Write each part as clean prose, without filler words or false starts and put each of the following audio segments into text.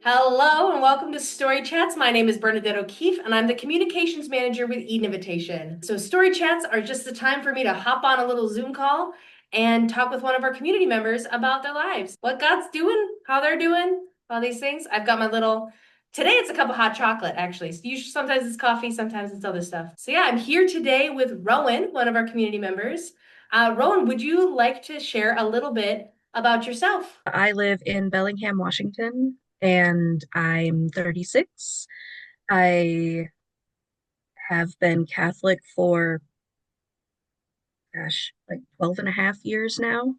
Hello and welcome to Story Chats. My name is Bernadette O'Keefe and I'm the communications manager with Eden Invitation. So Story Chats are just the time for me to hop on a little Zoom call and talk with one of our community members about their lives, what God's doing, how they're doing, all these things. I've got my little, today it's a cup of hot chocolate actually. So usually sometimes it's coffee, sometimes it's other stuff. So yeah, I'm here today with Rowan, one of our community members. Rowan, would you like to share a little bit about yourself? I live in Bellingham, Washington, and I'm 36. I have been Catholic for, gosh, like 12 and a half years now.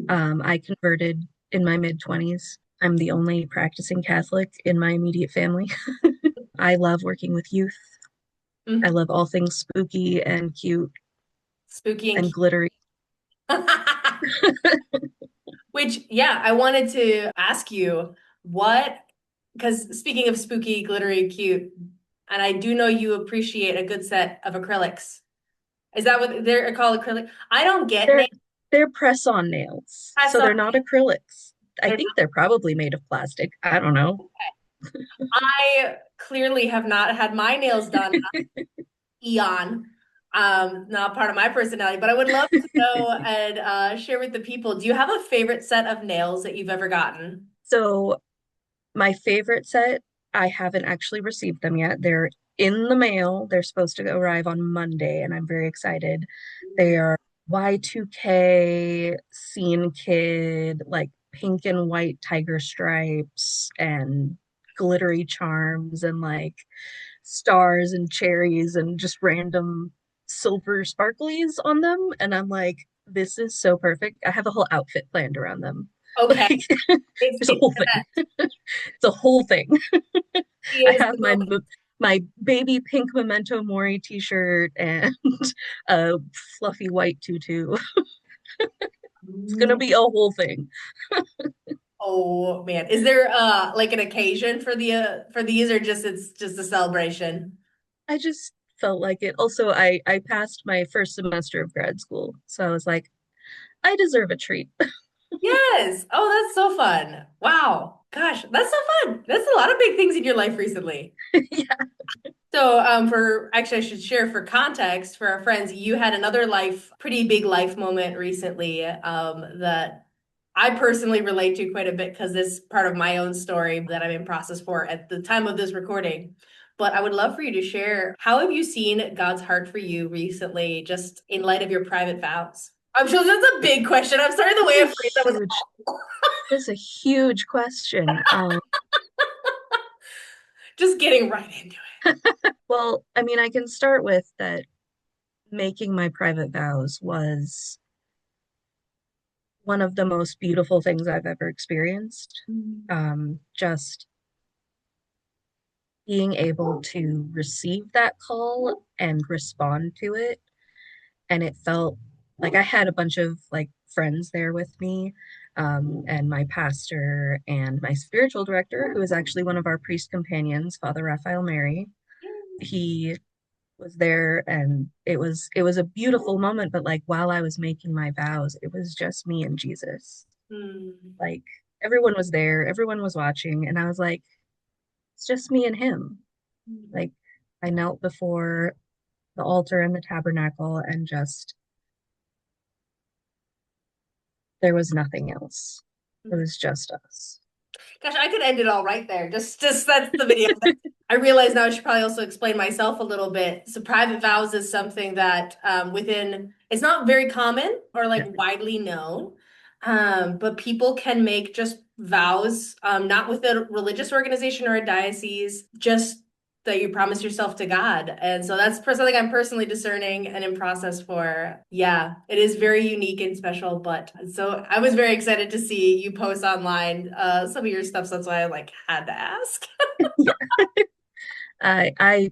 I converted in my mid 20s. I'm the only practicing Catholic in my immediate family. I love working with youth. I Mhm. love all things spooky and cute Spooky and and glittery. Which, yeah, I wanted to ask you what, because speaking of spooky, glittery, cute, and I do know you appreciate a good set of acrylics. Is that what they're called, acrylic? I don't get They're names. they're press-on nails, I so saw they're not acrylics. I they're think they're probably made of plastic. I don't know. I clearly have not had my nails done in eon. Not part of my personality, but I would love to know and share with the people. Do you have a favorite set of nails that you've ever gotten? So my favorite set, I haven't actually received them yet. They're in the mail. They're supposed to arrive on Monday, and I'm very excited. They are Y2K Scene Kid, like pink and white tiger stripes and glittery charms and like stars and cherries and just random silver sparklies on them. And I'm like, this is so perfect. I have a whole outfit planned around them. Okay, Like, there's a it's whole thing. It's a whole thing. he I is have my baby pink Memento Mori t-shirt and a fluffy white tutu. It's gonna the be a whole thing. Oh man, is there like an occasion for these or just it's just a celebration? I just felt like it. Also, I passed my first semester of grad school, so I was like, I deserve a treat. Yes. Oh, that's so fun. Wow. Gosh, that's so fun. That's a lot of big things in your life recently. Yeah. So, for actually, I should share for context for our friends, you had another pretty big life moment recently, that I personally relate to quite a bit because it's part of my own story that I'm in process for at the time of this recording. But I would love for you to share how have you seen God's heart for you recently, just in light of your private vows? I'm sure that's a big question. I'm sorry the way It's a I phrased that was huge, it's a huge question. just getting right into Well, I mean, I can start with that making my private vows was one of the most beautiful things I've ever experienced. it. Just being able to receive that call and respond to it. And it felt like I had a bunch of like friends there with me, and my pastor and my spiritual director, who is actually one of our priest companions, Father Raphael Mary. He was there and it was a beautiful moment, but like while I was making my vows, it was just me and Jesus. Mm. Like everyone was there, everyone was watching, and I was like, it's just me and him. Like I knelt before the altar and the tabernacle and just there was nothing else. It was just us. Gosh, I could end it all right there. Just that's the video. I realize now I should probably also explain myself a little bit. So private vows is something that within it's not very common or like widely known, but people can make just vows, not with a religious organization or a diocese, just that you promise yourself to God. And so that's something I'm personally discerning and in process for. Yeah, it is very unique and special. But so I was very excited to see you post online some of your stuff. So that's why I like had to ask. Yeah. I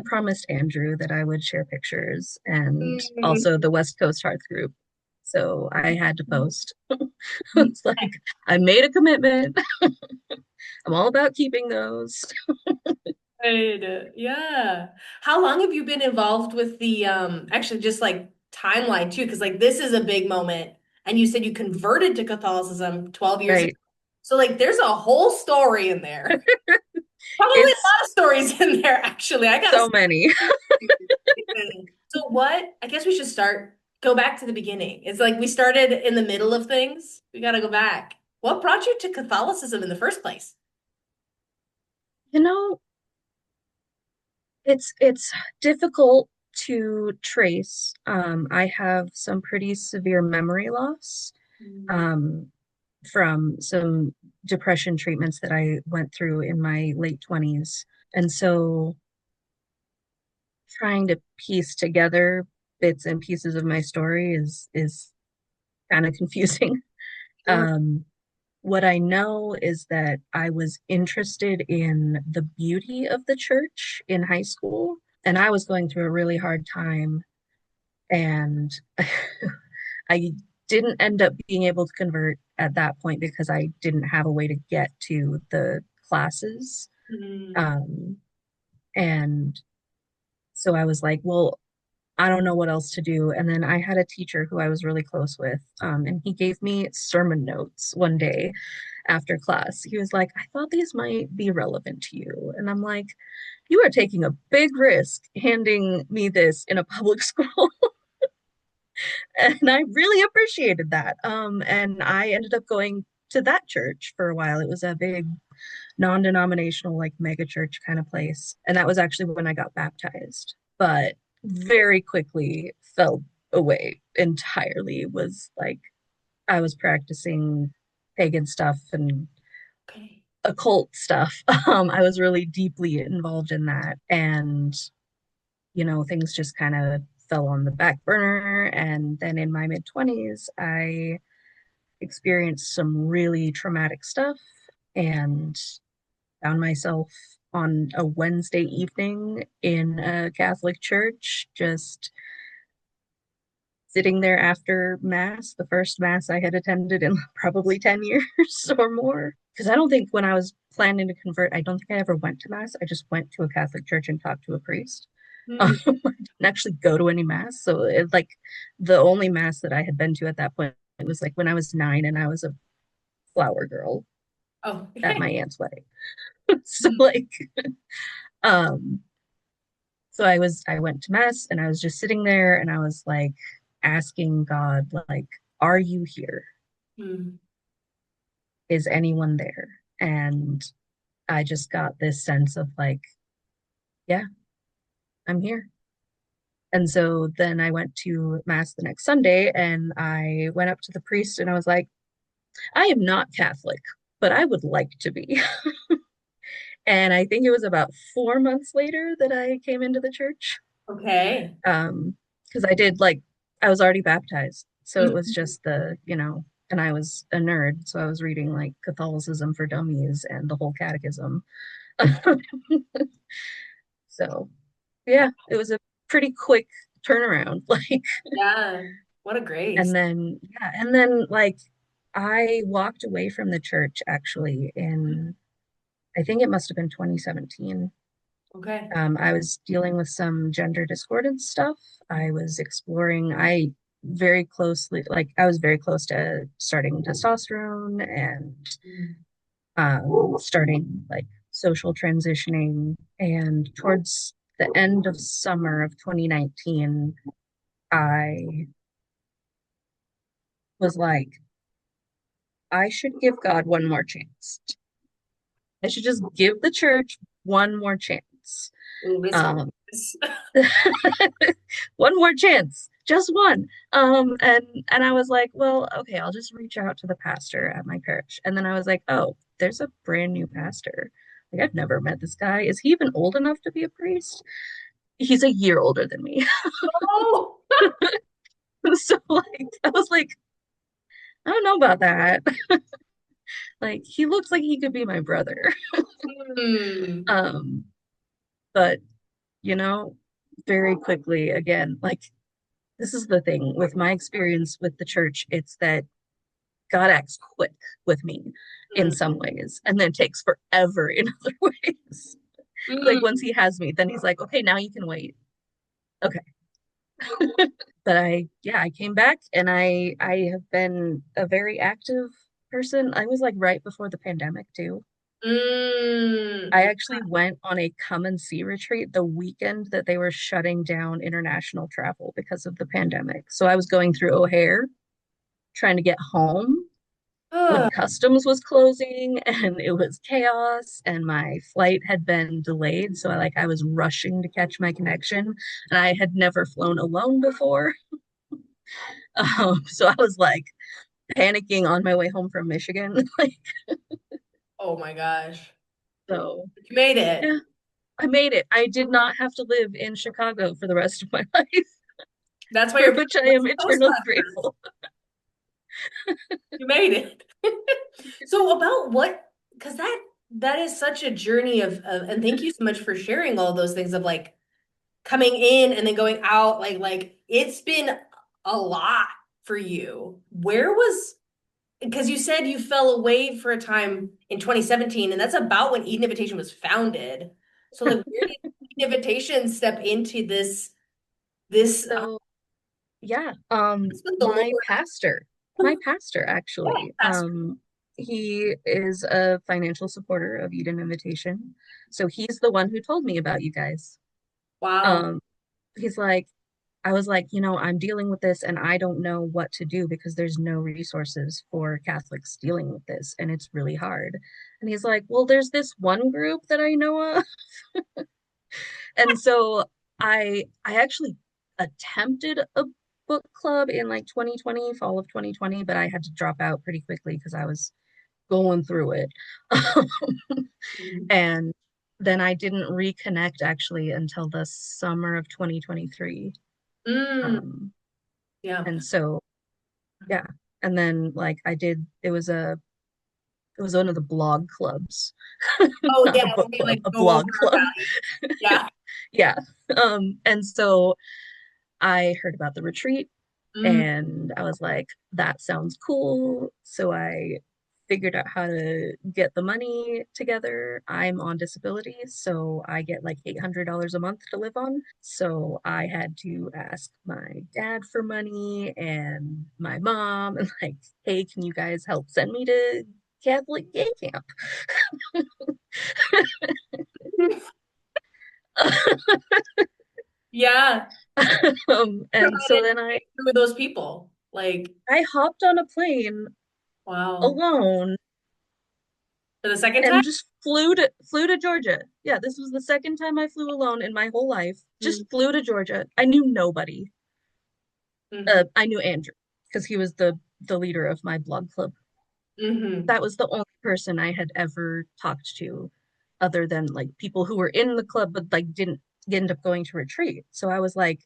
promised Andrew that I would share pictures and also the West Coast Hearth group. So I had to post. It's like I made a commitment. I'm all about keeping those. Right. Yeah. How long have you been involved with the actually just like timeline too? Because like this is a big moment. And you said you converted to Catholicism 12 years ago. Right. So like there's a whole story in there. Probably a It's lot of stories in there, actually. I gotta so many. So what? I guess we should go back to the beginning. It's like we started in the middle of things. We gotta go back. What brought you to Catholicism in the first place? You know, it's difficult to trace. I have some pretty severe memory loss Mm. um, from some depression treatments that I went through in my late 20s. And so trying to piece together bits and pieces of my story is kind of confusing. Sure. Um, what I know is that I was interested in the beauty of the church in high school, and I was going through a really hard time, and I didn't end up being able to convert at that point because I didn't have a way to get to the classes. Mm. Um, and so I was like, well, I don't know what else to do. And then I had a teacher who I was really close with, and he gave me sermon notes one day after class. He was like, I thought these might be relevant to you. And I'm like, you are taking a big risk handing me this in a public school. And I really appreciated that. And I ended up going to that church for a while. It was a big non-denominational, like mega church kind of place. And that was actually when I got baptized. But very quickly fell away entirely. Was like I was practicing pagan stuff and Okay. occult stuff. I was really deeply involved in that. And, things just kind of fell on the back burner. And then in my mid 20s, I experienced some really traumatic stuff and found myself on a Wednesday evening in a Catholic church, just sitting there after Mass, the first Mass I had attended in probably 10 years or more. Because I don't think when I was planning to convert, I don't think I ever went to Mass. I just went to a Catholic church and talked to a priest. I Mm. didn't actually go to any Mass. So it like the only Mass that I had been to at that point, it was like when I was 9 and I was a flower girl Oh, at okay. my aunt's wedding. So Mm. like um so I went to Mass and I was just sitting there and I was like asking God, like, are you here? Mm. Is anyone there? And I just got this sense of like, yeah, I'm here. And so then I went to Mass the next Sunday and I went up to the priest and I was like, I am not Catholic, but I would like to be. And I think it was about 4 months later that I came into the church. Okay. Because I did like I was already baptized. So it was Mhm. just and I was a nerd, so I was reading like Catholicism for Dummies and the whole catechism. So yeah, it was a pretty quick turnaround. Like, Yeah. What a grace. and then like I walked away from the church actually in I think it must have been 2017. Okay. I was dealing with some gender discordance stuff. I was exploring, I very closely, like, I was very close to starting testosterone and Mm. starting like social transitioning. And towards the end of summer of 2019, I was like, I should give God one more chance. I should just give the church one more chance. Ooh, this one. Um, one more chance, just one. And I was like, well, okay, I'll just reach out to the pastor at my parish. And then I was like, oh, there's a brand new pastor. Like I've never met this guy. Is he even old enough to be a priest? He's a year older than me. Oh. So like I was like, I don't know about that. Like he looks like he could be my brother. Hmm. Um, but you know, very quickly again, like this is the thing with my experience with the church, it's that God acts quick with me in Mm. some ways and then takes forever in other ways. Like Mm. once he has me, then he's like, okay, now you can wait. Okay. But I came back and I have been a very active person. I was like right before the pandemic too. I Mm. actually went on a come and see retreat the weekend that they were shutting down international travel because of the pandemic. So I was going through O'Hare trying to get home when Ugh. customs was closing and it was chaos and my flight had been delayed. So I was rushing to catch my connection and I had never flown alone before. So I was like panicking on my way home from Michigan. Oh my gosh. So You made yeah, it. I made it. I did not have to live in Chicago for the rest of my life, That's why for you're which I am eternally Toastmasters. grateful. You made it. So about what, because that is such a journey and thank you so much for sharing all those things of like coming in and then going out, like it's been a lot for you. Where was, because you said you fell away for a time in 2017, and that's about when Eden Invitation was founded. So like where did Eden Invitation step into this So yeah, what's with the my Lord? pastor Yeah, actually, Pastor. he is a financial supporter of Eden Invitation. So he's the one who told me about you guys. Wow. Um, he's like, I was like, I'm dealing with this and I don't know what to do because there's no resources for Catholics dealing with this and it's really hard. And he's like, well, there's this one group that I know of. And so I actually attempted a book club in like 2020, fall of 2020, but I had to drop out pretty quickly because I was going through it. Mhm. And then I didn't reconnect actually until the summer of 2023. Mm, Um, yeah. and so yeah. And then like it was one of the blog clubs, Oh not yeah, a when book we club, like a go over blog our club. value. Yeah. Yeah. And so I heard about the retreat Mm, and I was like, that sounds cool. So I figured out how to get the money together. I'm on disability, so I get like $800 a month to live on. So I had to ask my dad for money and my mom and like, hey, can you guys help send me to Catholic gay camp? yeah. And How so did then you get through those people? Like, I hopped on a plane wow. alone For the second time? and just flew to Georgia. Yeah, this was the second time I flew alone in my whole life. Just flew to Georgia. I knew nobody. Mm-hmm. I knew Andrew because he was the leader of my blog club. Mm-hmm. That was the only person I had ever talked to, other than like people who were in the club but like didn't end up going to retreat. So I was like,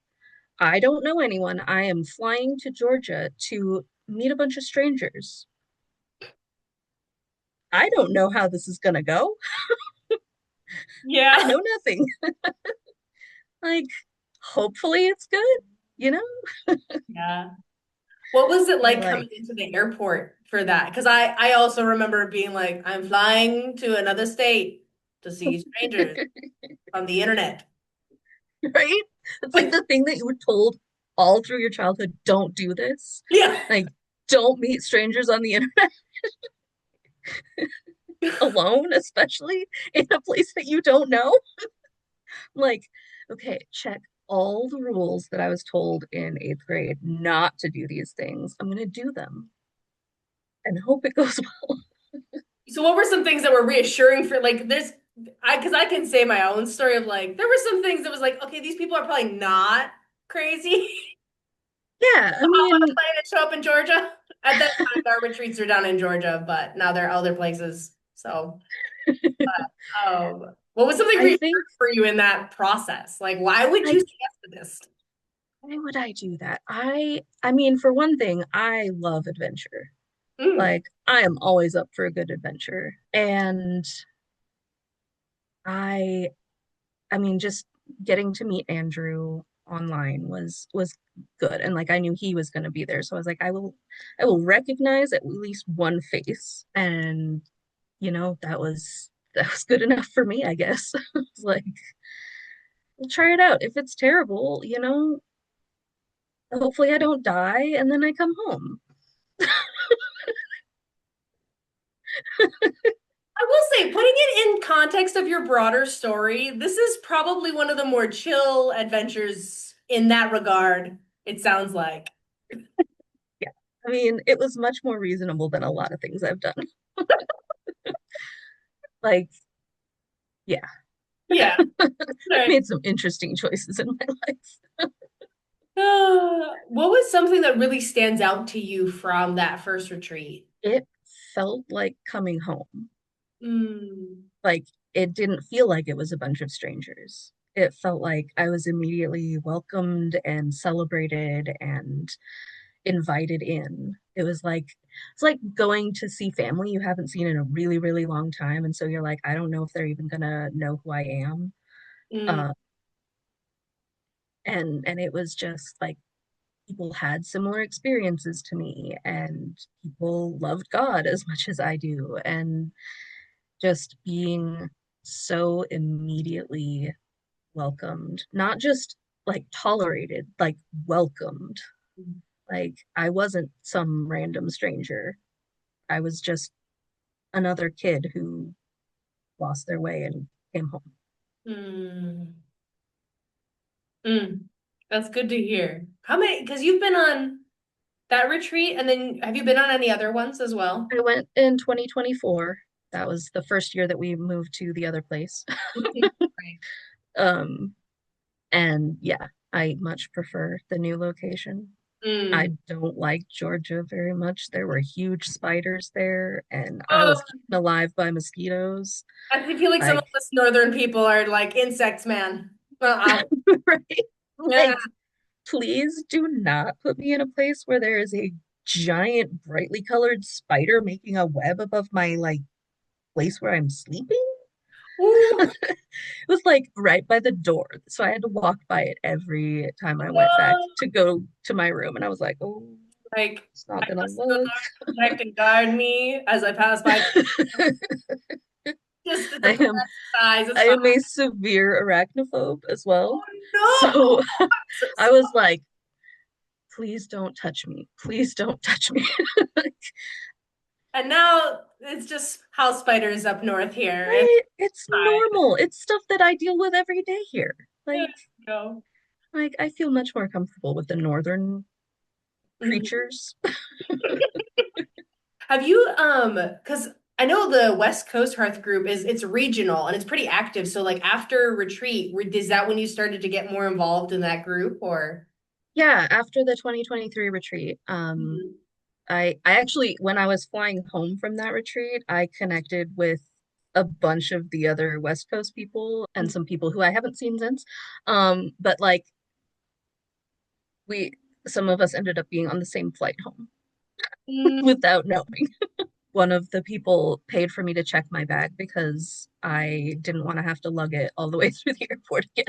I don't know anyone. I am flying to Georgia to meet a bunch of strangers. I don't know how this is gonna go. I Yeah. know nothing. Like, hopefully it's good, you know? Yeah. What was it Or like like, coming into the airport for that? Because I also remember being like, I'm flying to another state to see strangers on the internet. right? It's like the thing that you were told all through your childhood, don't do this. Yeah. Like, don't meet strangers on the internet alone, especially in a place that you don't know. Like, okay, check all the rules that I was told in eighth grade not to do these things. I'm gonna do them and hope it goes well. So what were some things that were reassuring for like because I can say my own story of like there were some things that was like, okay, these people are probably not crazy. Yeah, I Hop on a mean, plane and show up in Georgia. At that time, our retreats are down in Georgia, but now they're other places. So, what was something I reassuring think for you in that process? Like, why would I you say yes to this? why would I do that? I mean, for one thing, I love adventure. Mm, Like, I am always up for a good adventure. And I I mean, just getting to meet Andrew online was good. And like I knew he was going to be there. So I was like, I will recognize at least one face. And that was good enough for me, I guess. It's like, we'll try it out. If it's terrible, hopefully I don't die and then I come home. I will say, putting it in context of your broader story, this is probably one of the more chill adventures in that regard, it sounds like. Yeah. I mean, it was much more reasonable than a lot of things I've done. Like, yeah, Yeah. I've Right. made some interesting choices in my life. What was something that really stands out to you from that first retreat? It felt like coming home. Mm, Like, it didn't feel like it was a bunch of strangers. It felt like I was immediately welcomed and celebrated and invited in. It was like it's like going to see family you haven't seen in a really, really long time. And so you're like, I don't know if they're even gonna know who I am. mm, Uh, and it was just like people had similar experiences to me, and people loved God as much as I do. And just being so immediately welcomed, not just like tolerated, like welcomed. Like I wasn't some random stranger. I was just another kid who lost their way and came home. mm, mm. That's good to hear. How many, because you've been on that retreat, and then have you been on any other ones as well? I went in 2024. That was the first year that we moved to the other place. Right. Um, and yeah, I much prefer the new location. I Mm. don't like Georgia very much. There were huge spiders there, and I Oh, was eaten alive by mosquitoes. I feel like some of Like, us northern people are like insects, man. right? Yeah. Like, please do not put me in a place where there is a giant, brightly colored spider making a web above my like place where I'm sleeping. Ooh, It was like right by the door. So I had to walk by it every time I went back no. to go to my room. And I was like, oh, Like, it's not I gonna ask the look. Lord to protect and guard me as I pass by. Just it's a I pleasant am size. I It's fine. am a severe arachnophobe as well. Oh no! So So I sorry. was like, please don't touch me. Please don't touch me. And now it's just house spiders up north here. And Right? It's hi. normal. It's stuff that I deal with every day here. There Like, you go. I feel much more comfortable with the northern Mhm. creatures. Have you because I know the West Coast Hearth group is it's regional and it's pretty active. So like after retreat, is that when you started to get more involved in that group or? Yeah, after the 2023 retreat, Mhm. I actually, when I was flying home from that retreat, I connected with a bunch of the other West Coast people and some people who I haven't seen since. But like we, some of us ended up being on the same flight home Mm, without knowing. One of the people paid for me to check my bag because I didn't want to have to lug it all the way through the airport so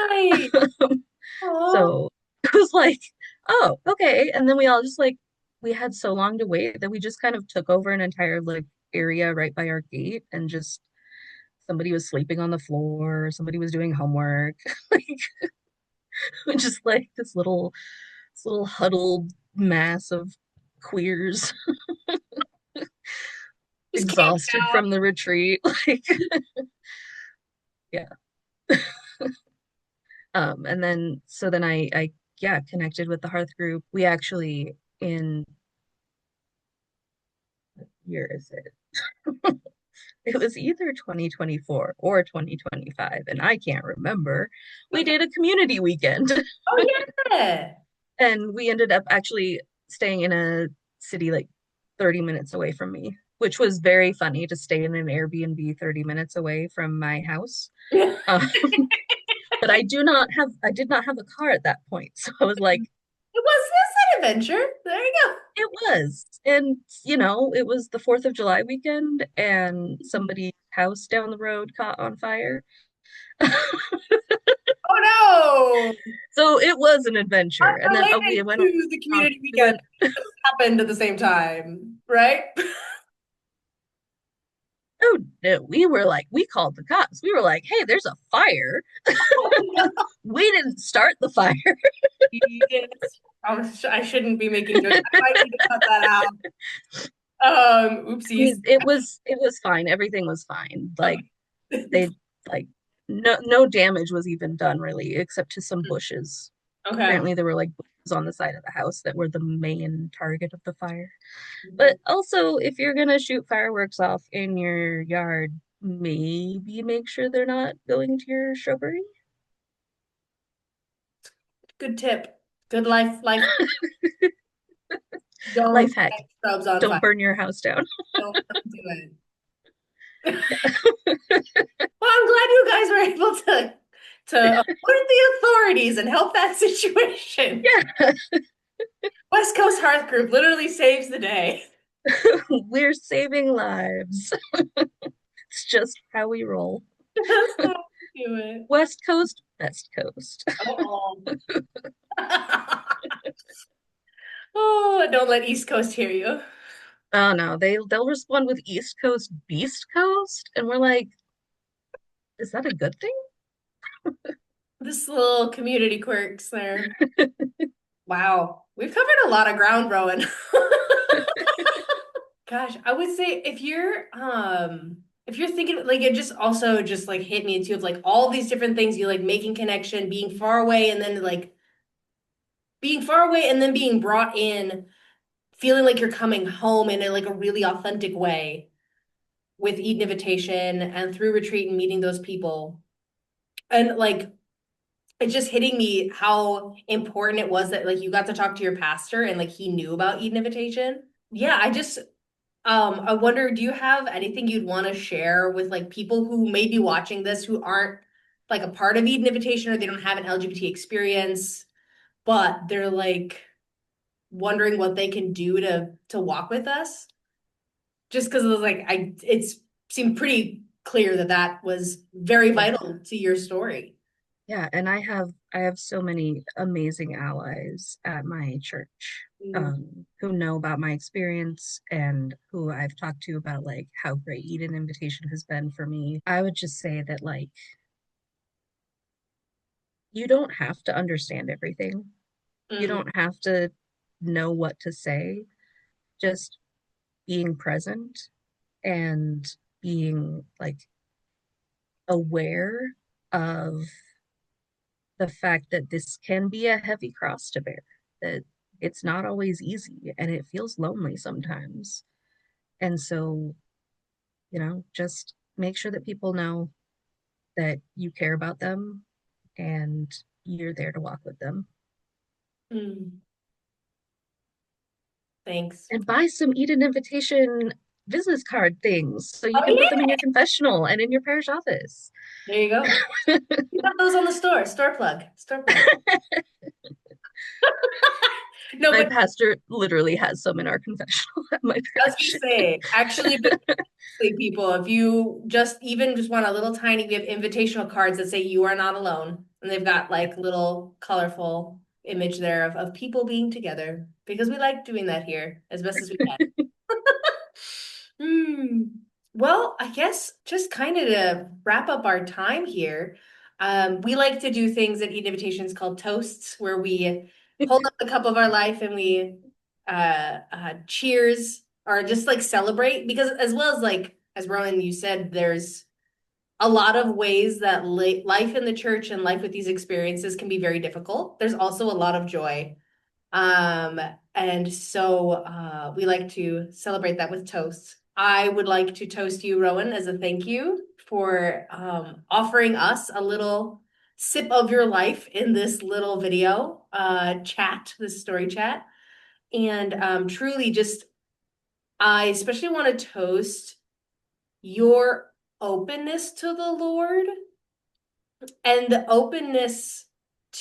nice. again. Oh, So it was like, oh, okay. And then we all just like, we had so long to wait that we just kind of took over an entire like area right by our gate and just somebody was sleeping on the floor, somebody was doing homework, like just like this little huddled mass of queers just camped exhausted out. from the retreat. Like, yeah. And then so then I yeah, connected with the Hearth group. We actually in year is it? It was either 2024 or 2025, and I can't remember. We Okay. did a community weekend, Oh yeah. and we ended up actually staying in a city like 30 minutes away from me, which was very funny to stay in an Airbnb 30 minutes away from my house. Yeah. Um, but I did not have a car at that point. So I was like, It was this an adventure. There you go. it was. And, it was the 4th of July weekend, and somebody's house down the road caught on fire. Oh no. So it was an adventure. And then we Unrelated went to the on, community we weekend went, happened at the same time, right? oh no, we called the cops. We were like, hey, there's a fire. We didn't start the fire. Yes. I shouldn't be making jokes. I might need to cut that out. I Oopsies. mean, it was fine. Everything was fine. Like Okay. they like no damage was even done really, except to some bushes. Okay. Apparently there were like bushes on the side of the house that were the main target of the fire. But also, if you're gonna shoot fireworks off in your yard, maybe make sure they're not going to your shrubbery. Good tip. Good life. Life Don't hack. set shrubs on Don't fire. burn your house down. Don't do it. Well, I'm glad you guys were able to alert the authorities and help that situation. Yeah, West Coast Hearth Group literally saves the day. we're saving lives. It's just how we roll. That's how we do it. West Coast, best coast. Oh. Oh, don't let East Coast hear you. Oh no, they'll respond with East Coast, Beast Coast, and we're like, is that a good thing? This little community quirks there. Wow. We've covered a lot of ground, Rowan. Gosh, I would say if you're thinking like it just also just like hit me too of like all these different things you like making connection, being far away and then being brought in, feeling like you're coming home in like a really authentic way with Eat Invitation and through retreat and meeting those people. And like it's just hitting me how important it was that like you got to talk to your pastor and like he knew about Eden Invitation. Yeah, I wonder, do you have anything you'd want to share with like people who may be watching this who aren't like a part of Eden Invitation or they don't have an LGBT experience, but they're like wondering what they can do to walk with us? Just because it was like it's seemed pretty clear that that was very Yeah. vital to your story. Yeah, and I have so many amazing allies at my church, Mm, who know about my experience and who I've talked to about like how great Eden Invitation has been for me. I would just say that like you don't have to understand everything. You mm, don't have to know what to say. Just being present and being like aware of the fact that this can be a heavy cross to bear, that it's not always easy and it feels lonely sometimes. And so, just make sure that people know that you care about them and you're there to walk with them. mm. Thanks. And buy some Eat an Invitation business card things so you Oh can put them in yeah, your confessional and in your parish office. there you go. You got those on the store. Store plug. Store plug. No, My but pastor literally has some in our confessional at my I was gonna parish. say, actually, but seriously, people, if you just want a little tiny, we have invitational cards that say you are not alone. And they've got like little colorful image there of people being together because we like doing that here as best as we can. Hmm. Well, I guess just kind of to wrap up our time here, we like to do things at Eat Invitations called toasts, where we hold up the cup of our life and we cheers or just like celebrate because as well as like as Rowan you said, there's a lot of ways that life in the church and life with these experiences can be very difficult. There's also a lot of joy. Um, and so we like to celebrate that with toasts. I would like to toast you, Rowan, as a thank you for offering us a little sip of your life in this little video chat, this story chat. And truly just, I especially want to toast your openness to the Lord and the openness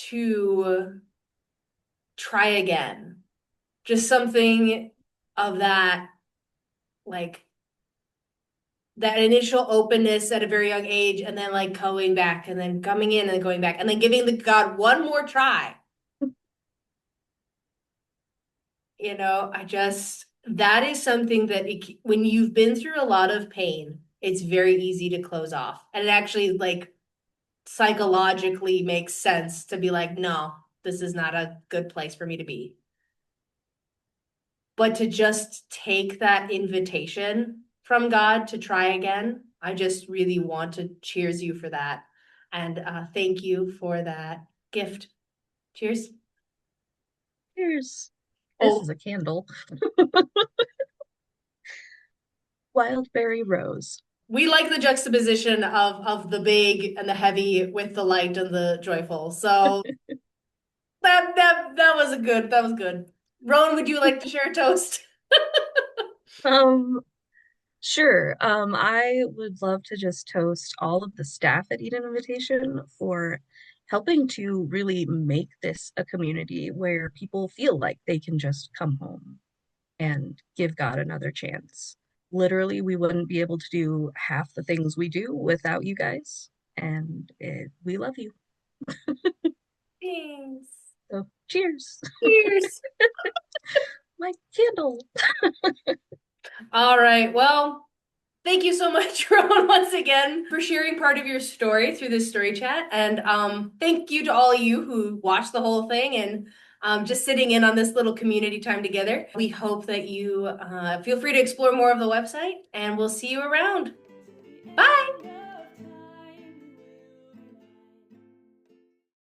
to try again. Just something of that, like that initial openness at a very young age, and then like going back, and then coming in and going back, and then giving the God one more try. That is something that when you've been through a lot of pain, it's very easy to close off. And it actually like psychologically makes sense to be like, no, this is not a good place for me to be. but to just take that invitation from God to try again, I just really want to cheers you for that. And thank you for that gift. Cheers. Here's this is Oh, a candle. Wildberry rose. we like the juxtaposition of the big and the heavy with the light and the joyful. So that was a good, that was good. Rowan, would you like to share a toast? Um, sure. I would love to just toast all of the staff at Eden Invitation for helping to really make this a community where people feel like they can just come home and give God another chance. Literally, we wouldn't be able to do half the things we do without you guys, and we love you. Thanks. So, cheers. Cheers. My candle. All right. Well, thank you so much, Rowan, once again for sharing part of your story through this story chat. And thank you to all of you who watched the whole thing and just sitting in on this little community time together. We hope that you feel free to explore more of the website, and we'll see you around. Bye.